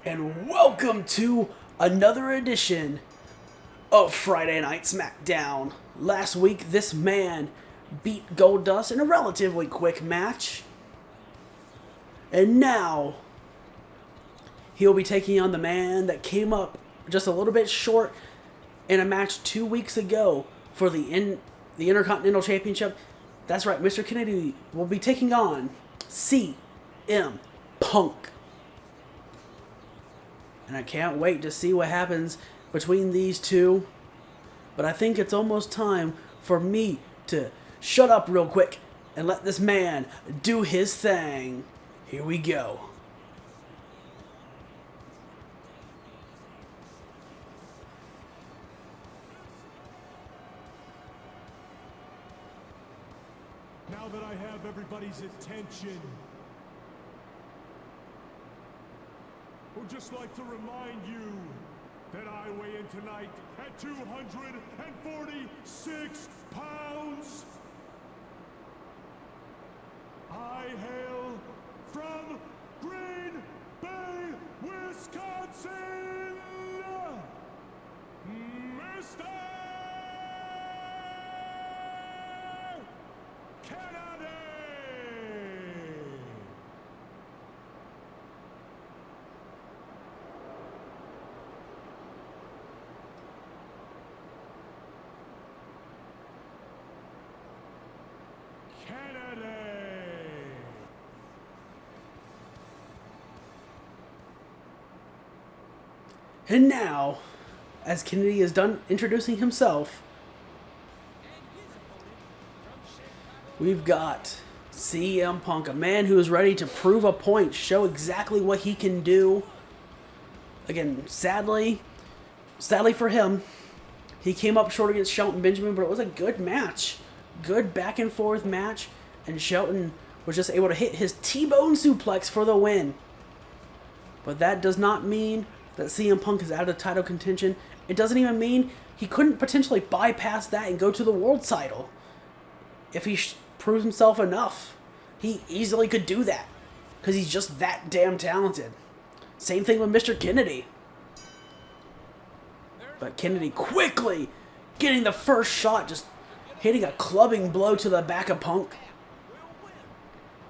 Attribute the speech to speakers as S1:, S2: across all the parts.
S1: and welcome to another edition of Friday Night Smackdown. Last week, this man beat Goldust in a relatively quick match, and now he'll be taking on the man that came up just a little bit short in a match 2 weeks ago for the Intercontinental Championship. That's right, Mr. Kennedy will be taking on CM Punk. And I can't wait to see what happens between these two. But I think it's almost time for me to shut up real quick and let this man do his thing. Here we go.
S2: Now that I have everybody's attention, I would just like to remind you that I weigh in tonight at 246 pounds. I hail from Green Bay, Wisconsin, Mr. Kanellis!
S1: And now, as Kennedy is done introducing himself, we've got CM Punk, a man who is ready to prove a point, show exactly what he can do. Again, sadly for him, he came up short against Shelton Benjamin, but it was a good match. Good back and forth match, and Shelton was just able to hit his T-bone suplex for the win. But that does not mean that CM Punk is out of title contention. It doesn't even mean he couldn't potentially bypass that and go to the world title. If he proves himself enough, he easily could do that, because he's just that damn talented. Same thing with Mr. Kennedy. But Kennedy quickly getting the first shot, just hitting a clubbing blow to the back of Punk.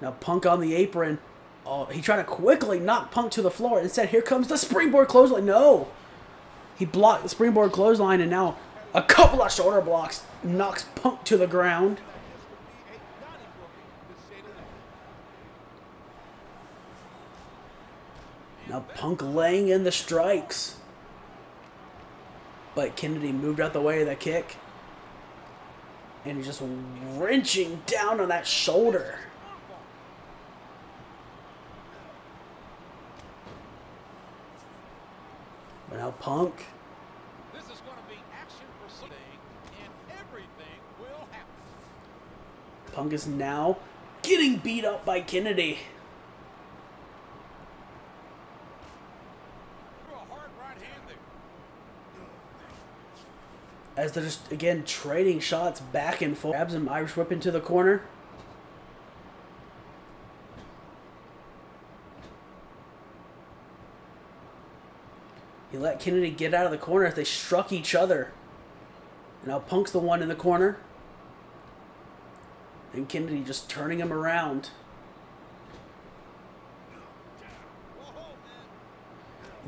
S1: Now Punk on the apron. Oh, he tried to quickly knock Punk to the floor. Instead, here comes the springboard clothesline. No! He blocked the springboard clothesline, and now a couple of shoulder blocks knocks Punk to the ground. Now Punk laying in the strikes. But Kennedy moved out the way of the kick. And he's just wrenching down on that shoulder. But now Punk.
S3: This is going to be action proceeding, and everything will happen.
S1: Punk is now getting beat up by Kennedy.
S3: A hard right hand there.
S1: As they're just, again, trading shots back and forth. Grabs him, Irish whip into the corner. He let Kennedy get out of the corner as they struck each other. And now Punk's the one in the corner. And Kennedy just turning him around.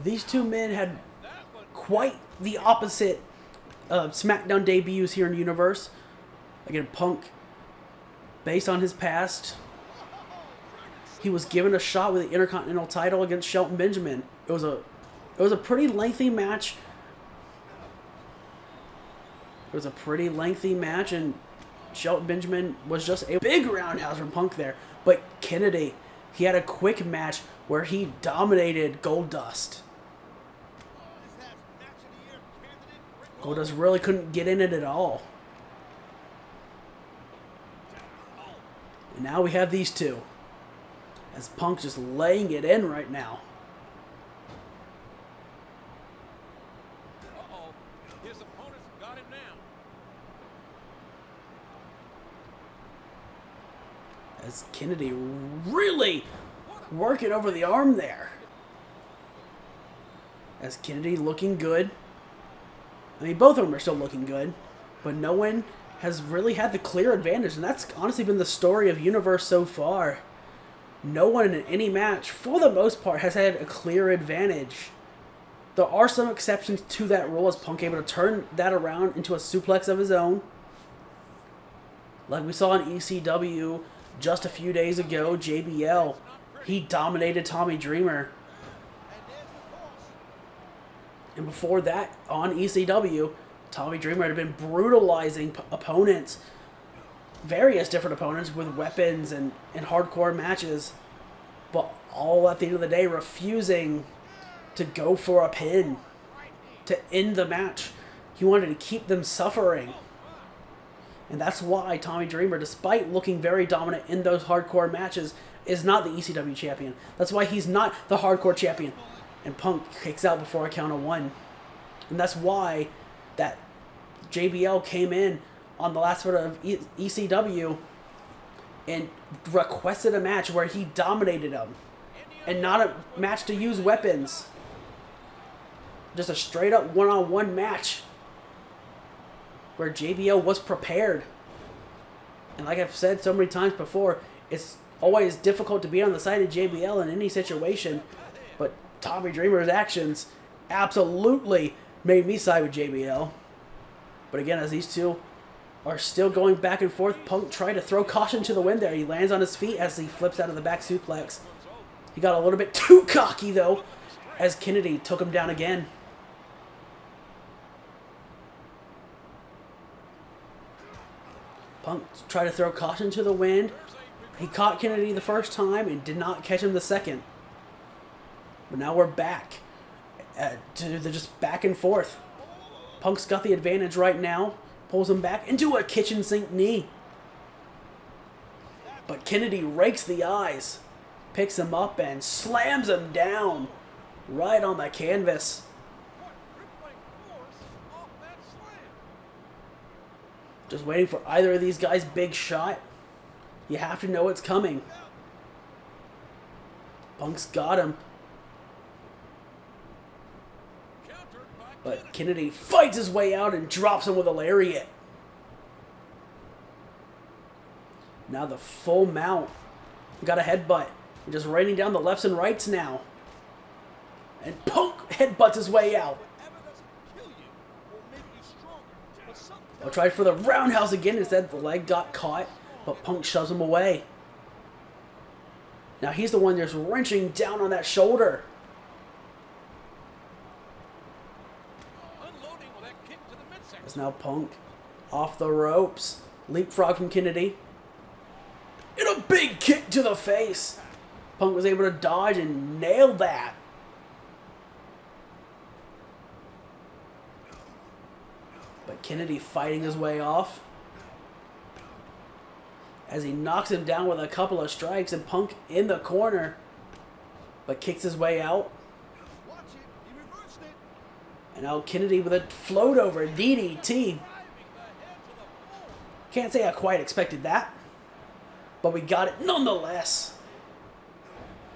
S1: These two men had quite the opposite SmackDown debuts here in Universe. Again, Punk, based on his past, he was given a shot with the Intercontinental title against Shelton Benjamin. It was a pretty lengthy match. And Shelton Benjamin was just a big roundhouse from Punk there. But Kennedy, he had a quick match where he dominated Goldust. Goldust really couldn't get in it at all. And now we have these two. As Punk just laying it in right now.
S3: Uh-oh. His opponent's got him now.
S1: As Kennedy really working over the arm there. As Kennedy looking good. I mean, both of them are still looking good. But no one has really had the clear advantage. And that's honestly been the story of Universe so far. No one in any match, for the most part, has had a clear advantage. There are some exceptions to that rule, as Punk able to turn that around into a suplex of his own. Like we saw in ECW just a few days ago, JBL, he dominated Tommy Dreamer. And before that, on ECW, Tommy Dreamer had been brutalizing opponents, various different opponents with weapons and hardcore matches, but all at the end of the day refusing to go for a pin to end the match. He wanted to keep them suffering. And that's why Tommy Dreamer, despite looking very dominant in those hardcore matches, is not the ECW champion. That's why he's not the hardcore champion. And Punk kicks out before a count of one. And that's why that JBL came in on the last part of ECW and requested a match where he dominated him. And not a match to use weapons. Just a straight up one-on-one match where JBL was prepared. And like I've said so many times before, it's always difficult to be on the side of JBL in any situation. But Tommy Dreamer's actions absolutely made me side with JBL. But again, as these two are still going back and forth, Punk tried to throw caution to the wind there. He lands on his feet as he flips out of the back suplex. He got a little bit too cocky though, as Kennedy took him down again. Punk tried to throw caution to the wind. He caught Kennedy the first time and did not catch him the second. But now we're back. They're just back and forth. Punk's got the advantage right now. Pulls him back into a kitchen sink knee. But Kennedy rakes the eyes. Picks him up and slams him down. Right on the canvas. Just waiting for either of these guys' big shot. You have to know it's coming. Punk's got him. But Kennedy fights his way out and drops him with a lariat. Now the full mount. Got a headbutt. And just raining down the lefts and rights now. And Punk headbutts his way out. I'll try for the roundhouse again. Instead, the leg got caught, but Punk shoves him away. Now he's the one just wrenching down on that shoulder. It's now Punk off the ropes. Leapfrog from Kennedy. And a big kick to the face. Punk was able to dodge and nail that. But Kennedy fighting his way off. As he knocks him down with a couple of strikes, and Punk in the corner. But kicks his way out. And now Kennedy with a float over DDT. Can't say I quite expected that. But we got it nonetheless.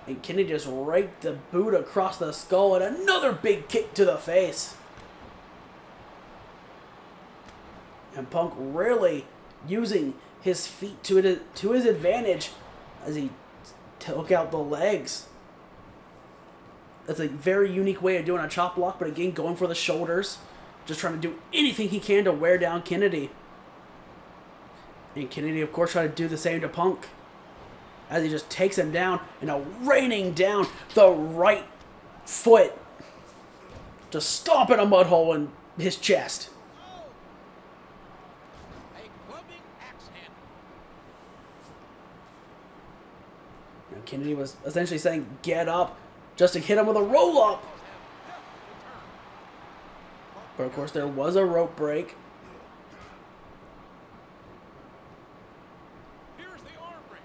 S1: And Kennedy just raked the boot across the skull and another big kick to the face. And Punk really using his feet to his advantage as he took out the legs. That's a very unique way of doing a chop block, but again, going for the shoulders. Just trying to do anything he can to wear down Kennedy. And Kennedy, of course, trying to do the same to Punk. As he just takes him down and now raining down the right foot. Just stomping a mud hole in his chest. Now Kennedy was essentially saying, get up, just to hit him with a roll-up. But of course, there was a rope break.
S3: Here's the arm break.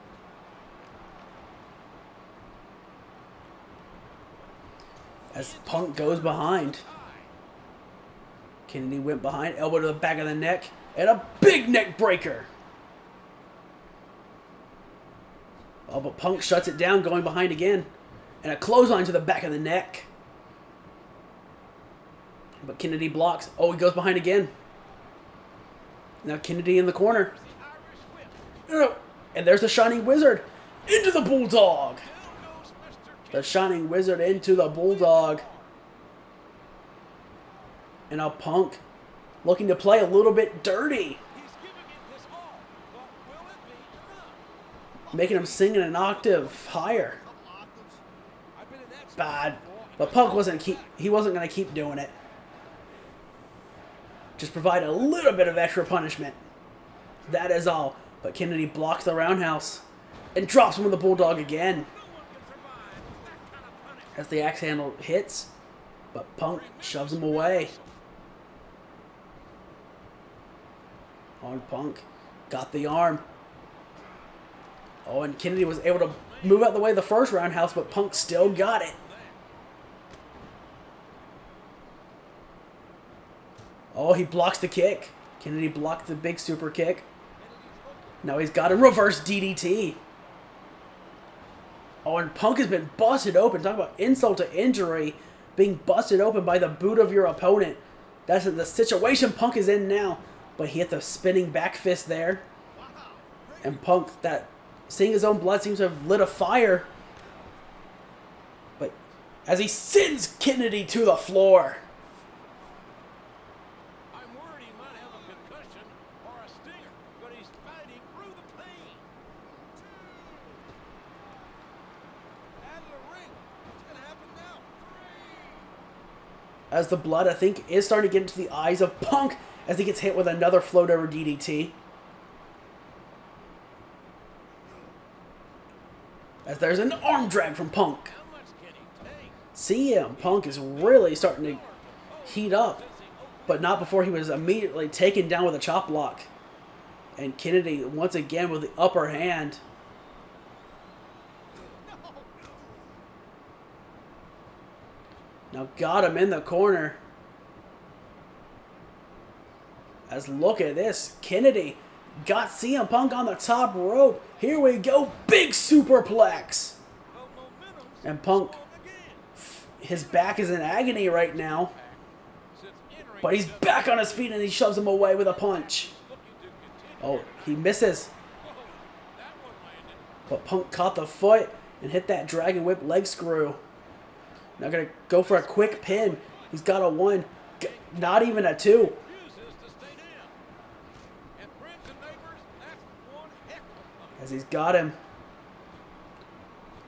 S1: As Punk goes behind. Kennedy went behind, elbow to the back of the neck, and a big neck breaker. Oh, but Punk shuts it down, going behind again. And a clothesline to the back of the neck. But Kennedy blocks. Oh, he goes behind again. Now Kennedy in the corner. And there's the Shining Wizard into the Bulldog. The Shining Wizard into the Bulldog. And now Punk looking to play a little bit dirty. Making him sing in an octave higher. Bad. But Punk wasn't going to keep doing it. Just provide a little bit of extra punishment. That is all. But Kennedy blocks the roundhouse and drops him with the Bulldog again. As the axe handle hits, but Punk shoves him away. On Punk. Got the arm. Oh, and Kennedy was able to move out the way the first roundhouse, but Punk still got it. Oh, he blocks the kick. Kennedy blocked the big super kick. Now he's got a reverse DDT. Oh, and Punk has been busted open. Talk about insult to injury. Being busted open by the boot of your opponent. That's the situation Punk is in now. But he hit the spinning back fist there. And Punk, seeing his own blood, seems to have lit a fire. But as he sends Kennedy to the floor. As the blood, I think, is starting to get into the eyes of Punk as he gets hit with another float over DDT. As there's an arm drag from Punk. CM Punk is really starting to heat up, but not before he was immediately taken down with a chop block. And Kennedy, once again, with the upper hand. Now got him in the corner. As look at this. Kennedy got CM Punk on the top rope. Here we go. Big superplex. And Punk, his back is in agony right now. But he's back on his feet and he shoves him away with a punch. Oh, he misses. But Punk caught the foot and hit that Dragon Whip leg screw. Now going to go for a quick pin. He's got a 1. Not even a 2. As he's got him.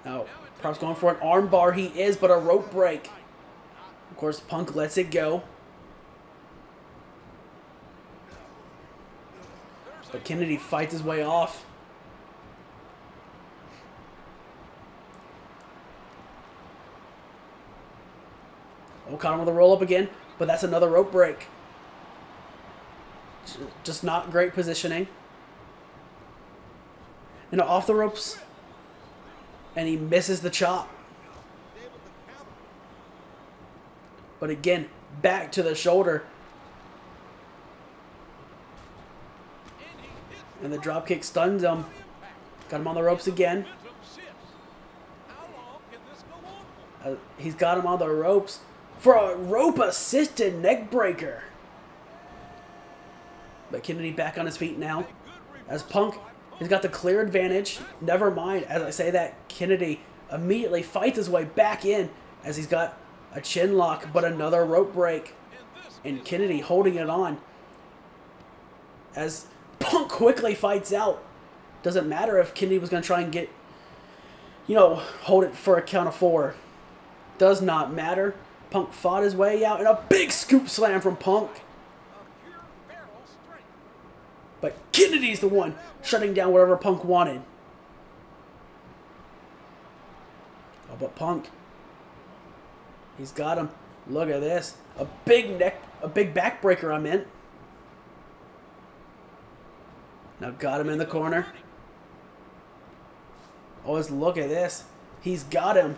S1: Now, perhaps going for an arm bar. He is, but a rope break. Of course, Punk lets it go. But Kennedy fights his way off. Oh, caught him with a roll-up again, but that's another rope break. Just not great positioning. And off the ropes. And he misses the chop. But again, back to the shoulder. And the dropkick stuns him. Got him on the ropes again. He's got him on the ropes for a rope-assisted neck breaker. But Kennedy back on his feet now. As Punk has got the clear advantage. Never mind, as I say that, Kennedy immediately fights his way back in as he's got a chin lock, but another rope break. And Kennedy holding it on. As Punk quickly fights out. Doesn't matter if Kennedy was going to try and get, hold it for a count of 4. Does not matter. Punk fought his way out, and a big scoop slam from Punk. But Kennedy's the one shutting down whatever Punk wanted. Oh, but Punk, he's got him. Look at this. A big backbreaker, I meant. Now got him in the corner. Oh, look at this. He's got him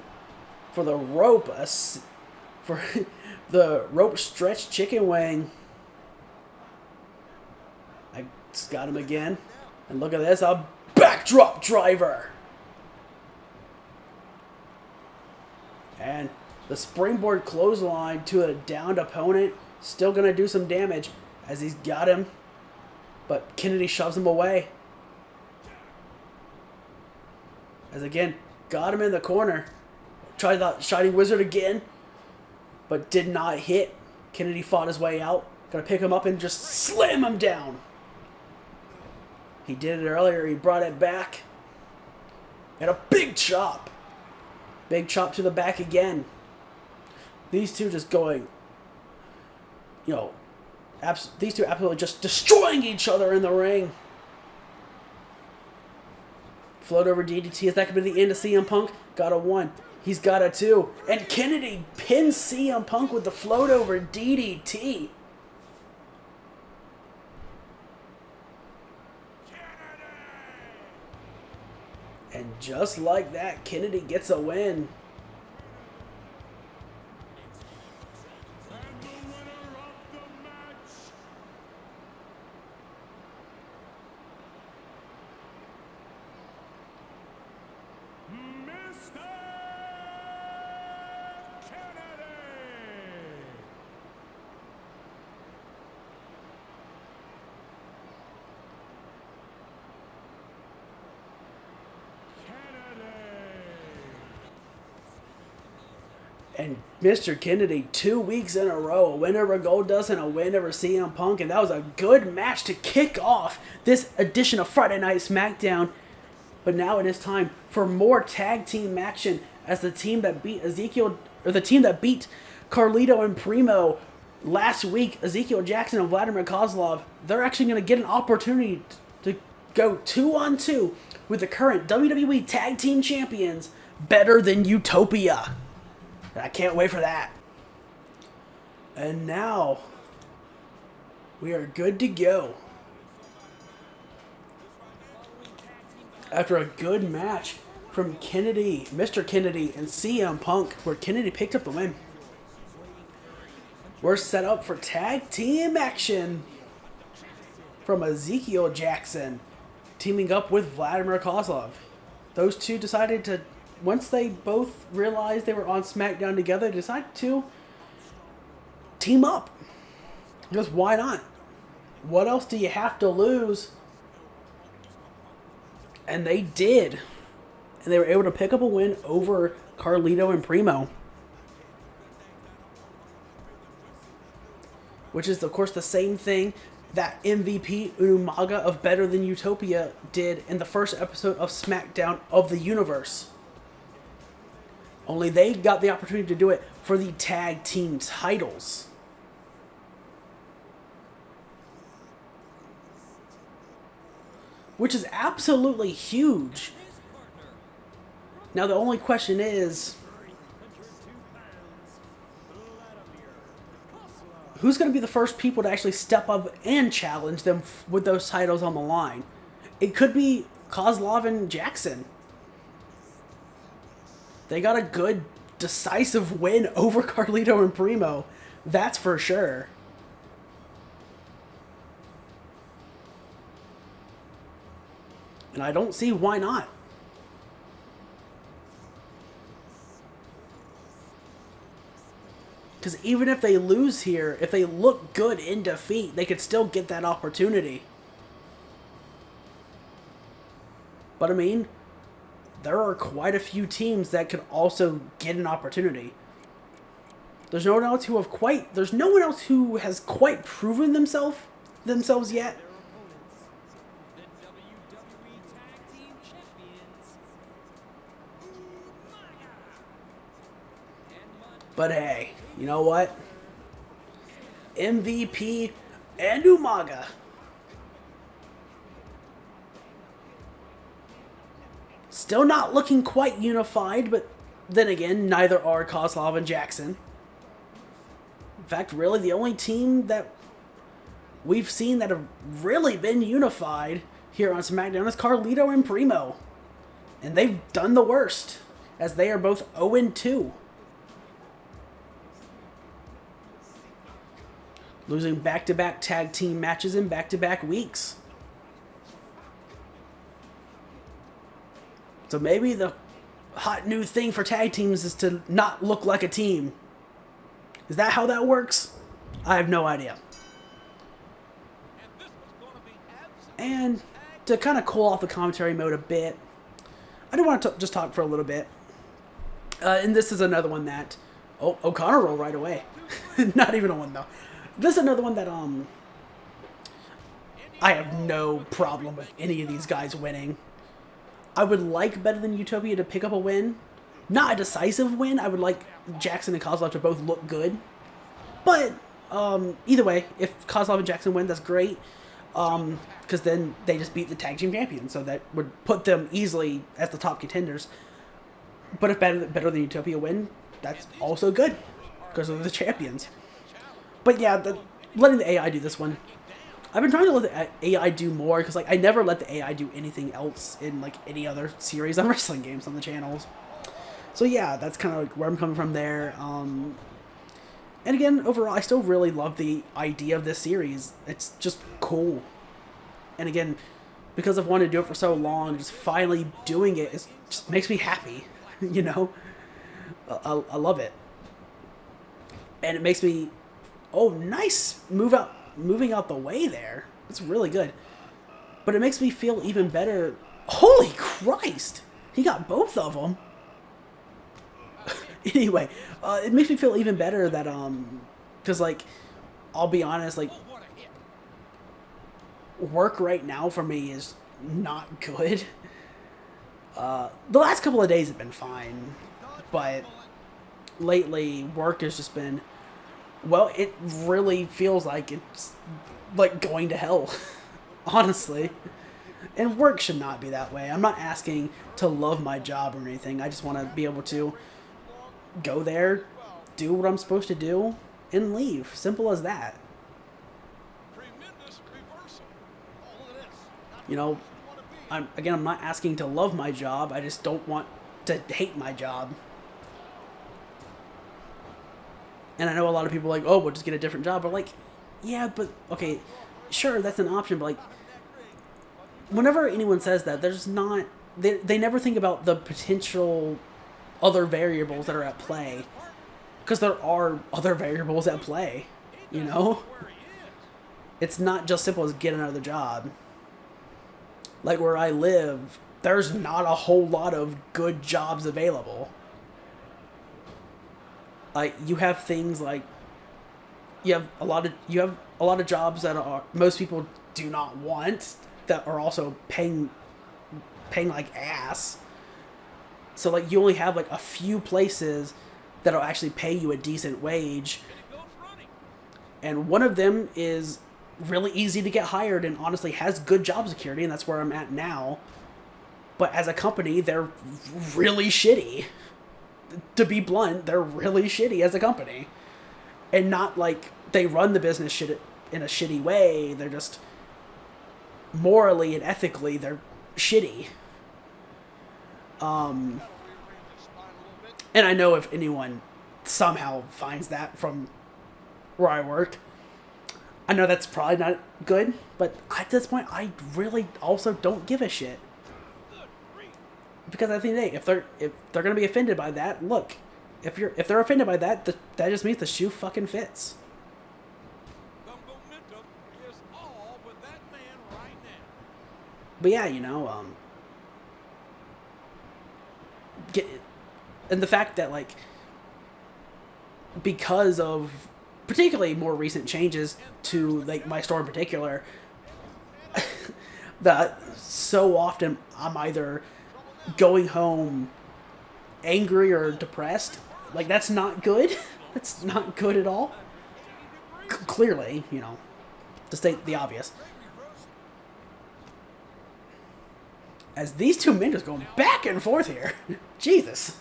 S1: for the rope. For the rope stretch chicken wing. I just got him again. And look at this. A backdrop driver. And the springboard clothesline to a downed opponent. Still going to do some damage as he's got him. But Kennedy shoves him away. As again, got him in the corner. Tried that Shining Wizard again. But did not hit. Kennedy fought his way out. Gonna pick him up and just slam him down. He did it earlier. He brought it back. And a big chop. Big chop to the back again. These two just going, you know, these two absolutely just destroying each other in the ring. Float over DDT. Is that going to be the end of CM Punk? Got a 1. He's got a 2. And Kennedy pins CM Punk with the float over DDT. And just like that, Kennedy gets a win.
S2: And the winner of the match, Mr. Kennedy.
S1: And Mr. Kennedy, 2 weeks in a row, a win over Goldust and a win over CM Punk, and that was a good match to kick off this edition of Friday Night Smackdown. But now it is time for more tag team action as the team that beat Ezekiel, or the team that beat Carlito and Primo last week, Ezekiel Jackson and Vladimir Kozlov, they're actually going to get an opportunity to go 2-on-2 with the current WWE Tag Team Champions, Better-Than-U-Topia. And I can't wait for that. And now, we are good to go. After a good match from Kennedy, Mr. Kennedy, and CM Punk, where Kennedy picked up the win, we're set up for tag team action from Ezekiel Jackson teaming up with Vladimir Kozlov. Those two decided to, once they both realized they were on SmackDown together, they decided to team up. Because why not? What else do you have to lose? And they did. And they were able to pick up a win over Carlito and Primo. Which is, of course, the same thing that MVP Umaga of Better-Than-U-Topia did in the first episode of SmackDown of the Universe. Only they got the opportunity to do it for the tag team titles. Which is absolutely huge. Now the only question is, who's going to be the first people to actually step up and challenge them with those titles on the line? It could be Kozlov and Jackson. They got a good, decisive win over Carlito and Primo. That's for sure. And I don't see why not. Because even if they lose here, if they look good in defeat, they could still get that opportunity. But I mean, there are quite a few teams that could also get an opportunity. There's no one else who has quite proven themselves yet. But hey, you know what? MVP and Umaga still not looking quite unified, but then again, neither are Kozlov and Jackson. In fact, really the only team that we've seen that have really been unified here on SmackDown is Carlito and Primo. And they've done the worst, as they are both 0-2. Losing back-to-back tag team matches in back-to-back weeks. So maybe the hot new thing for tag teams is to not look like a team. Is that how that works? I have no idea.
S3: And this was going to be absolutely
S1: And to kind of cool off the commentary mode a bit, I do want to just talk for a little bit. And this is another one that... Oh, O'Connor roll right away. Not even a one, though. This is another one that, I have no problem with any of these guys winning. I would like Better-Than-U-Topia to pick up a win. Not a decisive win. I would like Jackson and Kozlov to both look good. But, either way, if Kozlov and Jackson win, that's great. Because then they just beat the tag team champions. So that would put them easily as the top contenders. But if Better-Than-U-Topia win, that's also good. Because they're the champions. But yeah, letting the AI do this one. I've been trying to let the AI do more. Because like, I never let the AI do anything else in like any other series on wrestling games on the channels. So yeah, that's kind of like where I'm coming from there. And again, overall, I still really love the idea of this series. It's just cool. And again, because I've wanted to do it for so long, just finally doing it just makes me happy. You know? I love it. And it makes me... Oh, nice! Moving out the way there. It's really good. But it makes me feel even better. Holy Christ! He got both of them. Anyway, it makes me feel even better that, because, like, I'll be honest, like, work right now for me is not good. The last couple of days have been fine, but lately, work has just been, well, it really feels like it's, like, going to hell, honestly. And work should not be that way. I'm not asking to love my job or anything. I just want to be able to go there, do what I'm supposed to do, and leave. Simple as that. You know, I'm not asking to love my job. I just don't want to hate my job. And I know a lot of people are like, oh, we'll just get a different job. But like, yeah, but okay, sure, that's an option. But like, whenever anyone says that, there's not, they never think about the potential other variables that are at play. Because there are other variables at play, you know? It's not just simple as get another job. Like where I live, there's not a whole lot of good jobs available. Like you have things like you have a lot of jobs that are most people do not want that are also paying like ass. So like you only have like a few places that'll actually pay you a decent wage. And one of them is really easy to get hired and honestly has good job security, and that's where I'm at now. But as a company, they're really shitty. To be blunt, they're really shitty as a company. And not like they run the business shit in a shitty way. They're just morally and ethically, they're shitty. And I know if anyone somehow finds that from where I work, I know that's probably not good, but at this point, I really also don't give a shit. Because at the end of the day, if they're gonna be offended by that, look, if they're offended by that, that just means the shoe fucking fits.
S3: The momentum is all with that man right now.
S1: But yeah, you know, and the fact that like because of particularly more recent changes to like my store in particular, that so often I'm either going home angry or depressed. Like that's not good. That's not good at all. Clearly, you know, to state the obvious. As these two men just going back and forth here. Jesus.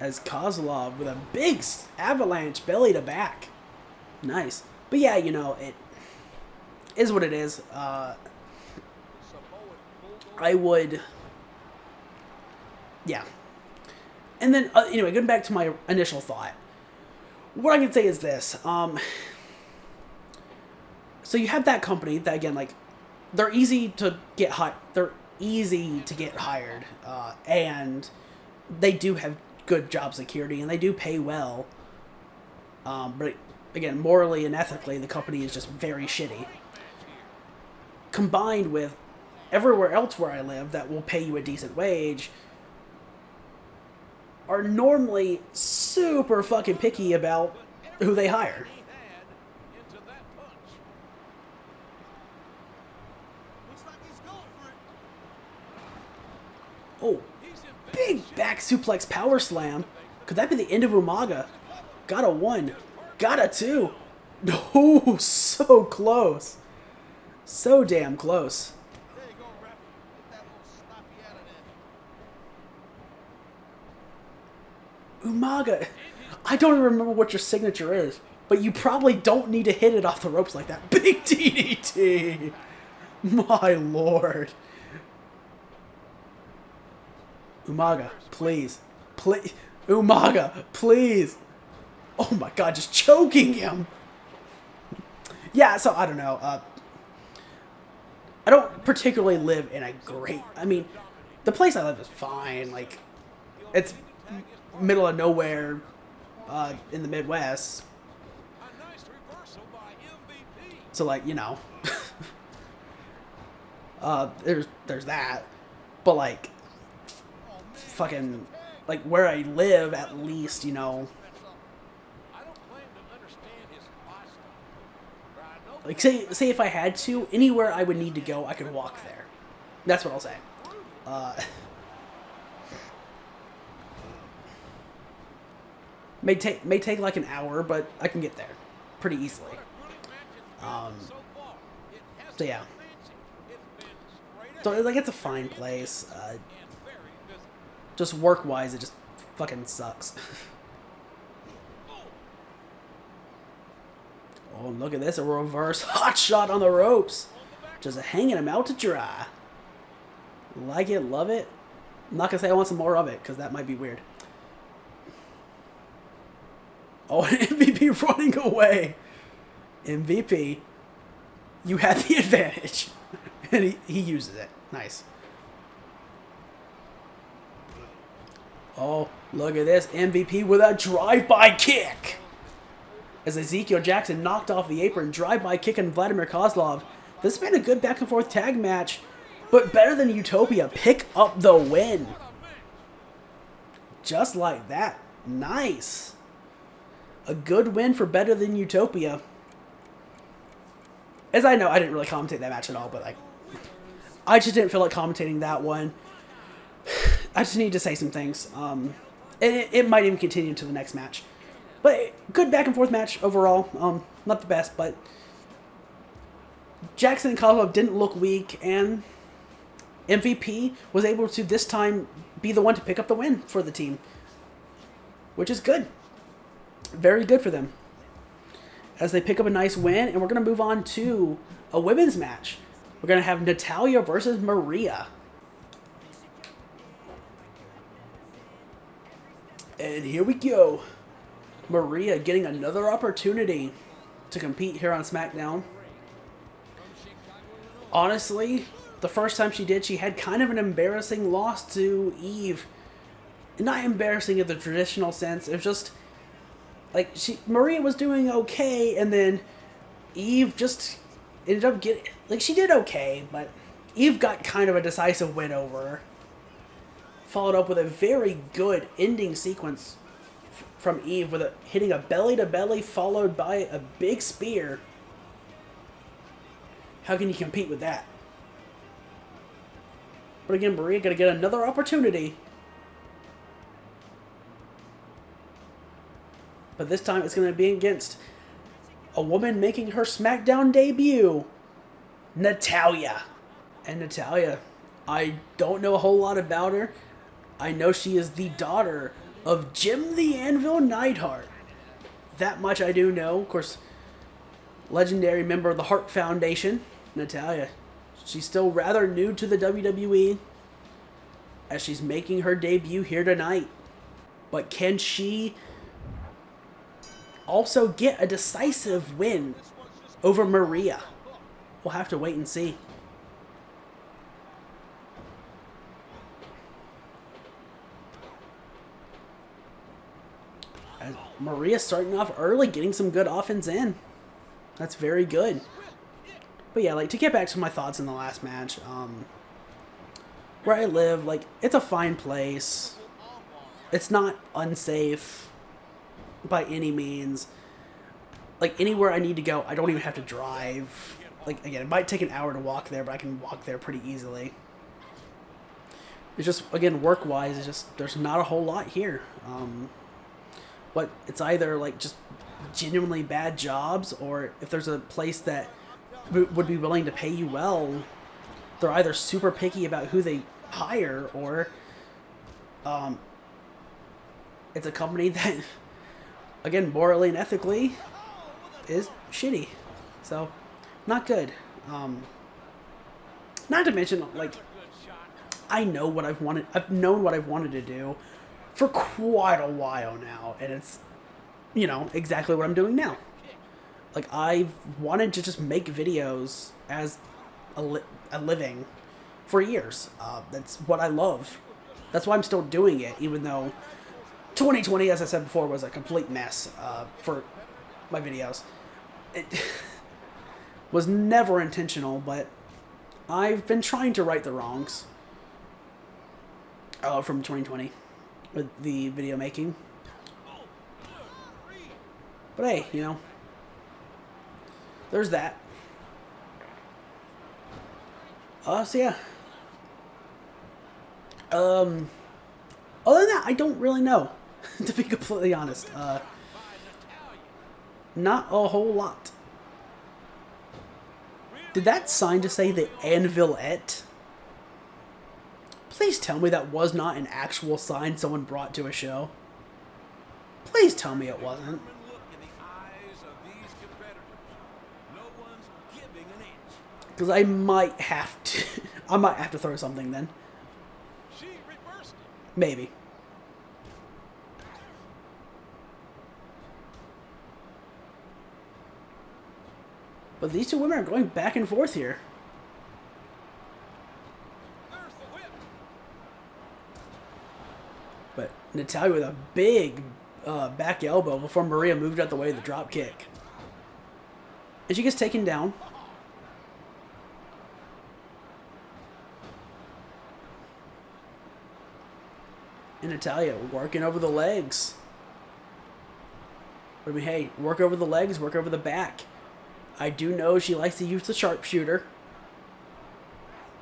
S1: As Kozlov with a big avalanche belly to back. Nice. But yeah, you know, it is what it is. I would... Yeah. And then, anyway, going back to my initial thought. What I can say is this. So you have that company that, again, like, they're easy to get they're easy to get hired, and they do have good job security, and they do pay well. But again, morally and ethically, the company is just very shitty. Combined with everywhere else where I live that will pay you a decent wage, are normally super fucking picky about who they hire. Oh, big back suplex power slam. Could that be the end of Umaga? Got a 1. Got a 2. No, so close. So damn close. Umaga, I don't even remember what your signature is, but you probably don't need to hit it off the ropes like that. Big DDT. My lord. Umaga, please. Please. Umaga, please. Oh my god, just choking him. Yeah, so I don't know. I don't particularly live in a great... I mean, the place I live is fine. Like, it's middle of nowhere in the Midwest. So, like, you know. There's that. But, like, fucking... Like, where I live, at least, you know... Like, say if I had to, anywhere I would need to go, I could walk there. That's what I'll say. May take like an hour, but I can get there pretty easily. So yeah. So like it's a fine place. Just work-wise, it just fucking sucks. Oh, look at this, a reverse hot shot on the ropes. Just hanging him out to dry. Like it, love it. I'm not going to say I want some more of it, because that might be weird. Oh, an MVP running away. MVP, you had the advantage. And he uses it. Nice. Oh, look at this. MVP with a drive-by kick. As Ezekiel Jackson knocked off the apron, drive-by kicking Vladimir Kozlov. This has been a good back-and-forth tag match, but Better-Than-U-Topia pick up the win. Just like that. Nice. A good win for Better-Than-U-Topia. As I know, I didn't really commentate that match at all, but like, I just didn't feel like commentating that one. I just need to say some things. And it might even continue into the next match. But good back and forth match overall. Not the best, but Jackson and Kozlov didn't look weak, and MVP was able to this time be the one to pick up the win for the team, which is good. Very good for them. As they pick up a nice win, and we're going to move on to a women's match. We're going to have Natalya versus Maria. And here we go. Maria getting another opportunity to compete here on SmackDown. Honestly, the first time she did, she had kind of an embarrassing loss to Eve. Not embarrassing in the traditional sense. It was just like Maria was doing okay, and then Eve just ended up getting, like, she did okay, but Eve got kind of a decisive win over her. Followed up with a very good ending sequence from Eve with hitting a belly-to-belly followed by a big spear. How can you compete with that? But again, Maria going to get another opportunity. But this time it's going to be against a woman making her SmackDown debut, Natalya. And Natalya, I don't know a whole lot about her. I know she is the daughter of Jim the Anvil Neidhart. That much I do know. Of course, legendary member of the Hart Foundation, Natalya. She's still rather new to the WWE, as she's making her debut here tonight. But can she also get a decisive win over Maria? We'll have to wait and see. Maria's starting off early, getting some good offense in. That's very good. But yeah, like, to get back to my thoughts in the last match, where I live, like, it's a fine place. It's not unsafe by any means. Like, anywhere I need to go, I don't even have to drive. Like, again, it might take an hour to walk there, but I can walk there pretty easily. It's just, again, work-wise, it's just, there's not a whole lot here. But it's either, like, just genuinely bad jobs, or if there's a place that would be willing to pay you well, they're either super picky about who they hire, or it's a company that, again, morally and ethically is shitty. So, not good. Not to mention, like, I know what I've wanted. I've known what I've wanted to do for quite a while now, and it's, you know, exactly what I'm doing now. Like, I've wanted to just make videos as a living for years. That's what I love. That's why I'm still doing it, even though 2020, as I said before, was a complete mess for my videos. It was never intentional, but I've been trying to right the wrongs from 2020 with the video making. But hey, you know, there's that. So yeah. Other than that, I don't really know, to be completely honest. Not a whole lot. Did that sign just say the Anvilette? Please tell me that was not an actual sign someone brought to a show. Please tell me it wasn't. Because I might have to throw something then. Maybe. But these two women are going back and forth here. But Natalya with a big back elbow before Maria moved out the way of the drop kick. And she gets taken down. And Natalya working over the legs. But I mean, hey, work over the legs, work over the back. I do know she likes to use the sharpshooter.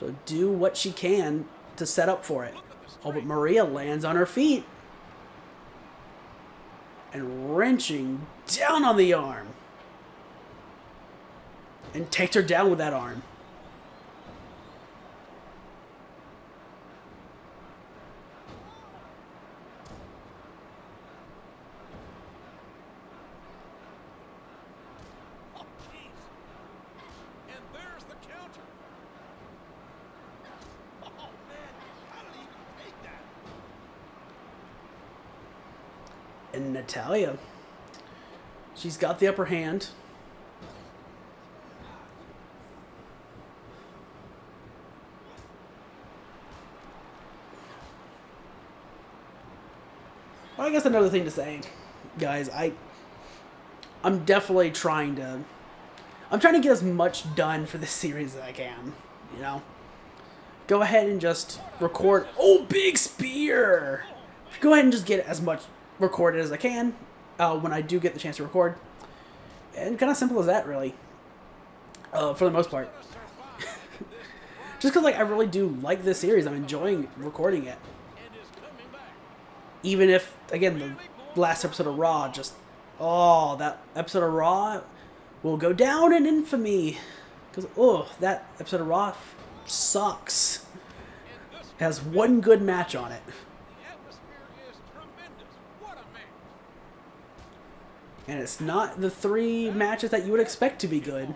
S1: So do what she can to set up for it. Oh, but Maria lands on her feet. And wrenching down on the arm. And takes her down with that arm. And Natalya, she's got the upper hand. Well, I guess another thing to say, guys, I'm definitely trying to get as much done for this series as I can, you know? Go ahead and just record. Oh, big spear! Go ahead and just get as much recorded as I can when I do get the chance to record. And kind of simple as that, really. For the most part. Just because, like, I really do like this series. I'm enjoying recording it. Even if, again, the last episode of Raw just... Oh, that episode of Raw will go down in infamy. Because, oh, that episode of Raw sucks. It has one good match on it. And it's not the 3 matches that you would expect to be good.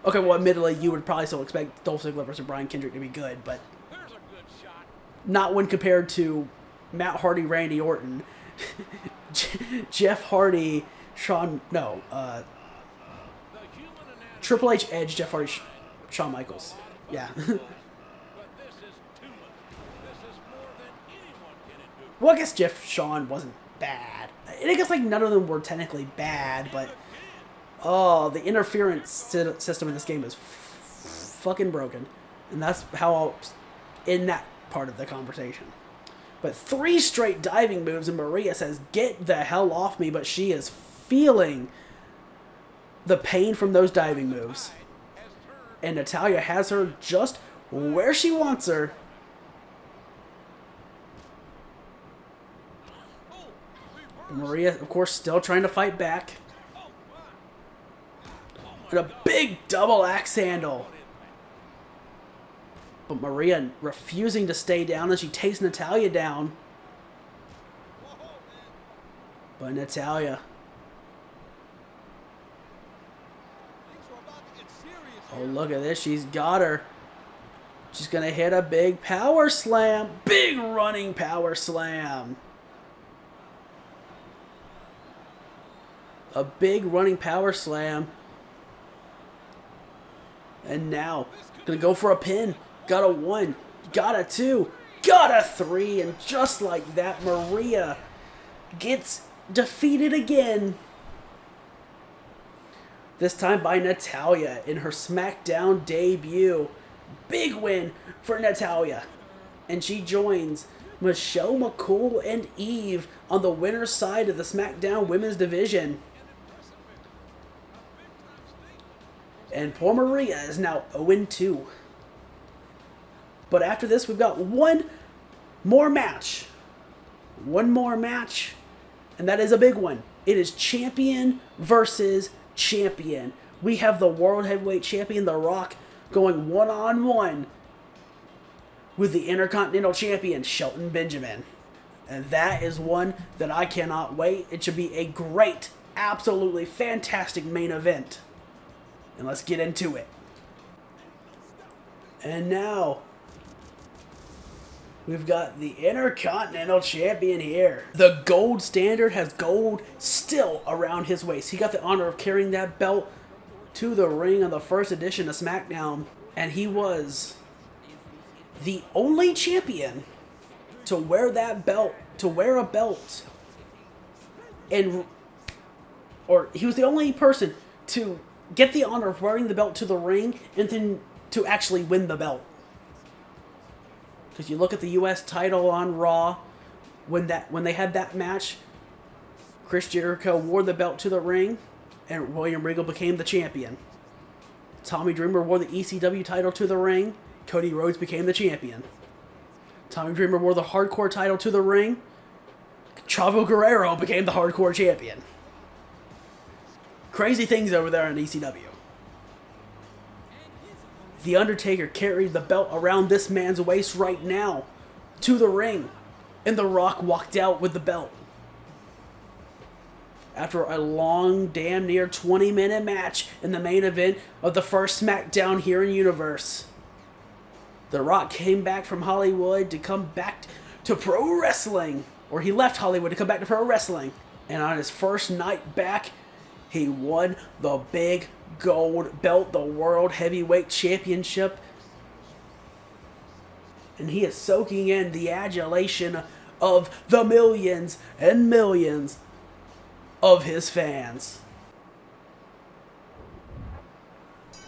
S1: Okay, well, admittedly, you would probably still expect Dolph Ziggler versus Brian Kendrick to be good, but not when compared to Matt Hardy, Randy Orton, Jeff Hardy, Triple H, Edge, Jeff Hardy, Shawn Michaels. Yeah. Well, I guess Shawn wasn't bad. And I guess like none of them were technically bad, but oh, the interference system in this game is fucking broken. And that's how I'll end that part of the conversation. But 3 straight diving moves, and Maria says, "Get the hell off me," but she is feeling the pain from those diving moves. And Natalya has her just where she wants her. Maria, of course, still trying to fight back. And a big double axe handle. But Maria refusing to stay down as she takes Natalya down. But Natalya. Oh, look at this. She's got her. She's going to hit a big power slam. Big running power slam. A big running power slam. And now, going to go for a pin. Got a 1. Got a 2. Got a 3. And just like that, Maria gets defeated again. This time by Natalya in her SmackDown debut. Big win for Natalya. And she joins Michelle McCool and Eve on the winner's side of the SmackDown Women's Division. And poor Maria is now 0-2. But after this, we've got one more match. One more match. And that is a big one. It is champion versus champion. We have the World Heavyweight Champion, The Rock, going one-on-one with the Intercontinental Champion, Shelton Benjamin. And that is one that I cannot wait. It should be a great, absolutely fantastic main event. And let's get into it. And now, we've got the Intercontinental Champion here. The gold standard has gold still around his waist. He got the honor of carrying that belt to the ring on the first edition of SmackDown. And he was the only champion to wear that belt, to wear a belt. Or he was the only person to get the honor of wearing the belt to the ring and then to actually win the belt. Because you look at the U.S. title on Raw, when they had that match, Chris Jericho wore the belt to the ring, and William Regal became the champion. Tommy Dreamer wore the ECW title to the ring, Cody Rhodes became the champion. Tommy Dreamer wore the Hardcore title to the ring, Chavo Guerrero became the Hardcore champion. Crazy things over there in ECW. The Undertaker carried the belt around this man's waist right now to the ring, and The Rock walked out with the belt. After a long, damn near 20-minute match in the main event of the first SmackDown here in Universe. The Rock came back from Hollywood to come back to pro wrestling. Or he left Hollywood to come back to pro wrestling. And on his first night back, he won the big gold belt, the World Heavyweight Championship. And he is soaking in the adulation of the millions and millions of his fans.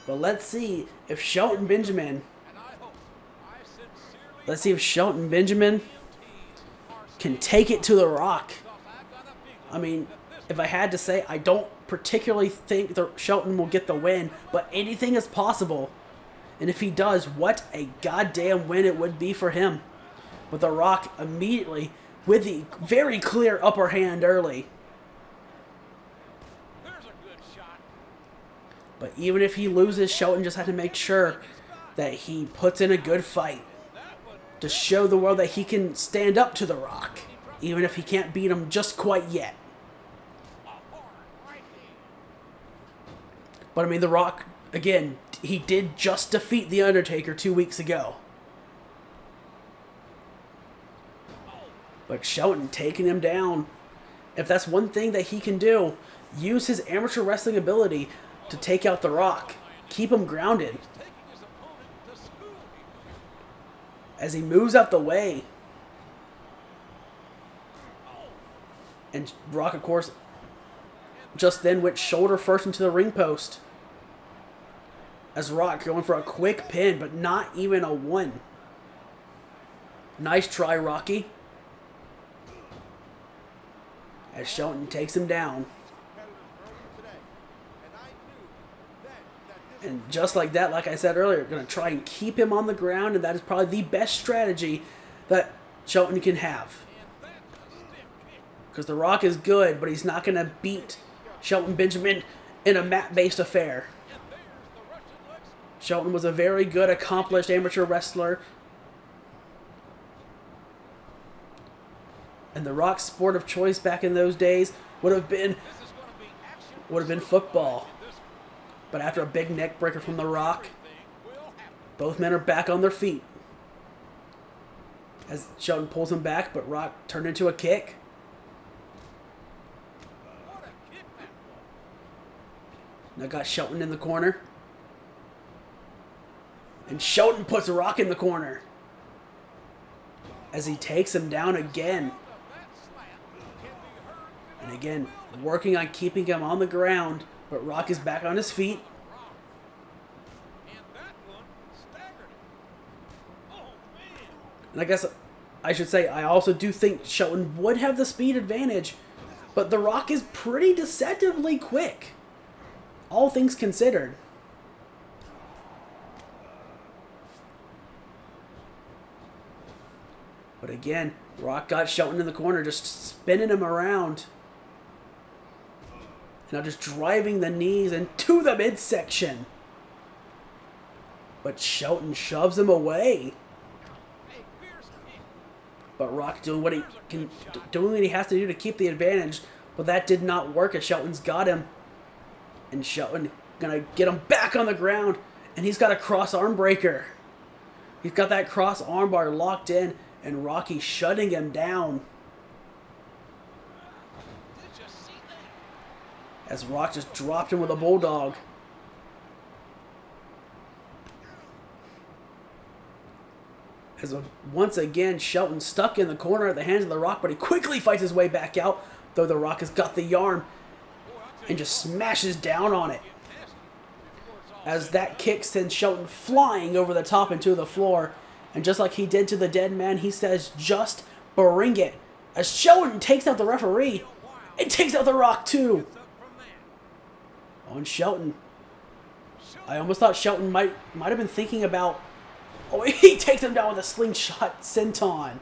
S1: But let's see if Shelton Benjamin can take it to The Rock. I mean, if I had to say, I don't particularly think that Shelton will get the win, but anything is possible. And if he does, what a goddamn win it would be for him. But The Rock immediately, with the very clear upper hand early. But even if he loses, Shelton just had to make sure that he puts in a good fight to show the world that he can stand up to The Rock, even if he can't beat him just quite yet. But I mean, The Rock, again, he did just defeat The Undertaker 2 weeks ago. But Shelton taking him down. If that's one thing that he can do, use his amateur wrestling ability to take out The Rock. Keep him grounded. As he moves out the way. And Rock, of course, just then went shoulder first into the ring post. As Rock going for a quick pin, but not even a one. Nice try, Rocky. As Shelton takes him down. And just like that, like I said earlier, going to try and keep him on the ground, and that is probably the best strategy that Shelton can have. Because The Rock is good, but he's not going to beat Shelton Benjamin in a mat-based affair. Shelton was a very good, accomplished amateur wrestler. And The Rock's sport of choice back in those days would have been football. But after a big neck breaker from The Rock, both men are back on their feet. As Shelton pulls him back, but Rock turned into a kick. Now got Shelton in the corner. And Shelton puts Rock in the corner. As he takes him down again. And again, working on keeping him on the ground. But Rock is back on his feet. And I guess I should say, I also do think Shelton would have the speed advantage. But The Rock is pretty deceptively quick. All things considered. But again, Rock got Shelton in the corner, just spinning him around. Now just driving the knees into the midsection. But Shelton shoves him away. But Rock doing what he has to do to keep the advantage. But that did not work as Shelton's got him. And Shelton gonna get him back on the ground. And he's got a cross arm breaker. He's got that cross arm bar locked in. And Rocky shutting him down. As Rock just dropped him with a bulldog. As once again, Shelton stuck in the corner at the hands of The Rock, but he quickly fights his way back out, though The Rock has got the arm and just smashes down on it. As that kick sends Shelton flying over the top into the floor. And just like he did to the dead man, he says, just bring it. As Shelton takes out the referee, it takes out The Rock too. On Shelton. I almost thought Shelton might have been thinking about... Oh, he takes him down with a slingshot senton.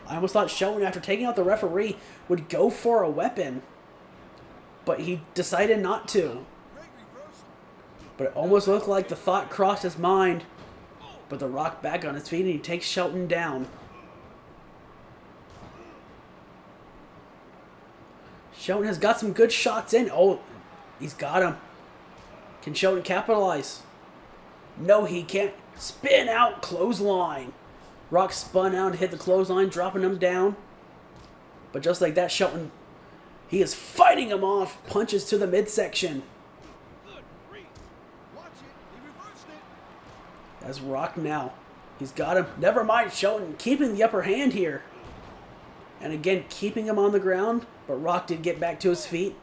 S1: I almost thought Shelton, after taking out the referee, would go for a weapon. But he decided not to. But it almost looked like the thought crossed his mind. But The Rock back on his feet and he takes Shelton down. Shelton has got some good shots in. Oh, he's got him. Can Shelton capitalize? No, he can't. Spin out clothesline. Rock spun out and hit the clothesline, dropping him down. But just like that, Shelton, he is fighting him off. Punches to the midsection. As Rock now. He's got him. Never mind, Shelton keeping the upper hand here. And again, keeping him on the ground. But Rock did get back to his feet.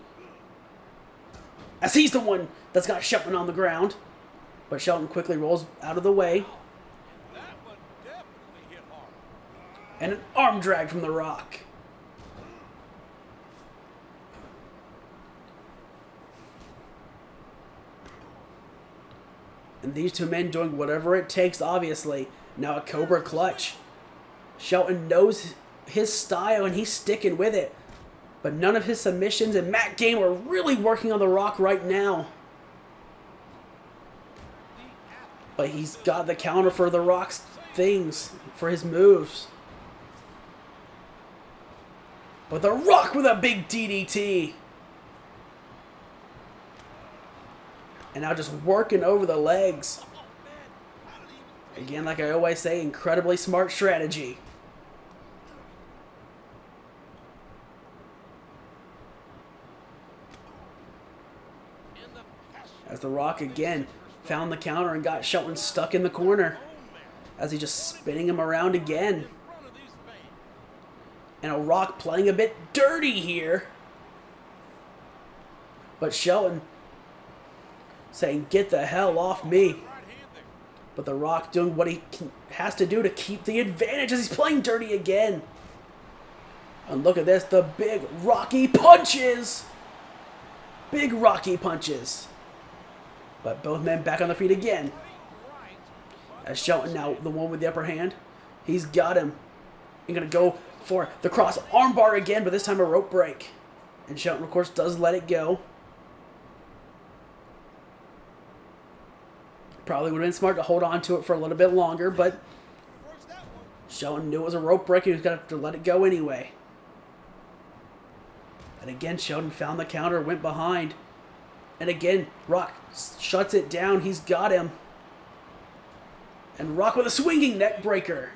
S1: As he's the one that's got Shelton on the ground. But Shelton quickly rolls out of the way. And an arm drag from The Rock. And these two men doing whatever it takes, obviously. Now a Cobra clutch. Shelton knows his style and he's sticking with it. But none of his submissions and mat game are really working on The Rock right now. But he's got the counter for The Rock's things, for his moves. But The Rock with a big DDT. And now just working over the legs. Again, like I always say, incredibly smart strategy. As The Rock again found the counter and got Shelton stuck in the corner. As he just spinning him around again. And a Rock playing a bit dirty here. But Shelton saying, get the hell off me. But The Rock doing what he has to do to keep the advantage as he's playing dirty again. And look at this, the big Rocky punches. Big Rocky punches. But both men back on their feet again. As Shelton now the one with the upper hand. He's got him. He's going to go for the cross armbar again, but this time a rope break. And Shelton, of course, does let it go. Probably would have been smart to hold on to it for a little bit longer, but Shelton knew it was a rope break and he was going to have to let it go anyway. And again, Shelton found the counter, went behind. And again, Rock shuts it down. He's got him. And Rock with a swinging neck breaker.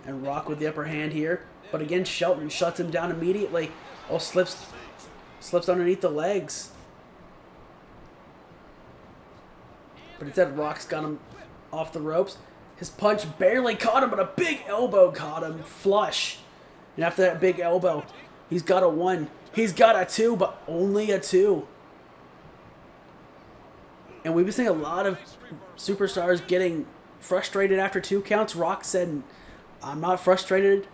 S1: And Rock with the upper hand here. But again, Shelton shuts him down immediately. Oh, slips underneath the legs. But instead, Rock's got him off the ropes. His punch barely caught him, but a big elbow caught him flush. And after that big elbow, he's got a 1. He's got a 2, but only a 2. And we've been seeing a lot of superstars getting frustrated after 2 counts. Rock said, I'm not frustrated.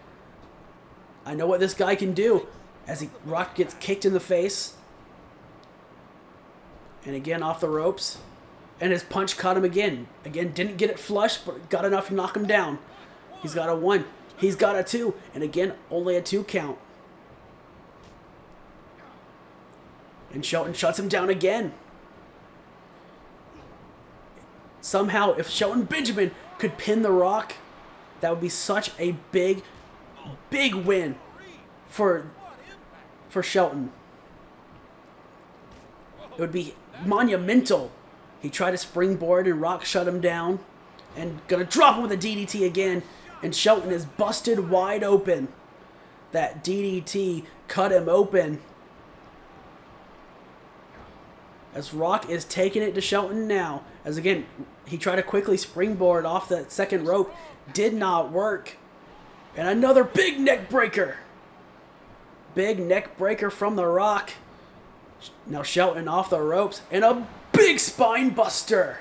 S1: I know what this guy can do. As Rock gets kicked in the face. And again off the ropes. And his punch caught him again. Again, didn't get it flush, but got enough to knock him down. He's got a 1. He's got a 2. And again, only a 2 count. And Shelton shuts him down again. Somehow, if Shelton Benjamin could pin The Rock, that would be such a big, big win for Shelton. It would be monumental. He tried to springboard and Rock shut him down. And gonna drop him with a DDT again. And Shelton is busted wide open. That DDT cut him open. As Rock is taking it to Shelton now. As again, he tried to quickly springboard off that second rope. Did not work. And another big neck breaker. Big neck breaker from The Rock. Now Shelton off the ropes. And a big spine buster.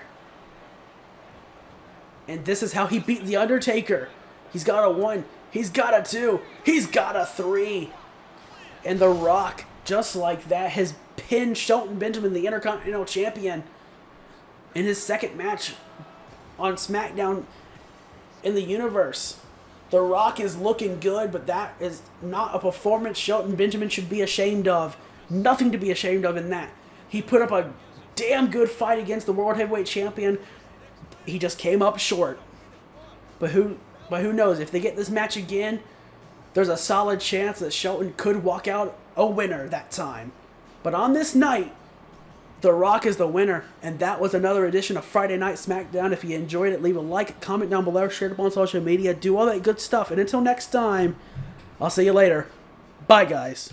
S1: And this is how he beat The Undertaker. He's got a 1. He's got a 2. He's got a 3. And The Rock, just like that, has pinned Shelton Benjamin, the Intercontinental Champion, in his second match on SmackDown in the universe. The Rock is looking good, but that is not a performance Shelton Benjamin should be ashamed of. Nothing to be ashamed of in that. He put up a damn good fight against the World Heavyweight Champion. He just came up short. But who knows? If they get this match again, there's a solid chance that Shelton could walk out a winner that time. But on this night, The Rock is the winner. And that was another edition of Friday Night Smackdown. If you enjoyed it, leave a like, comment down below, share it up on social media, do all that good stuff. And until next time, I'll see you later. Bye, guys.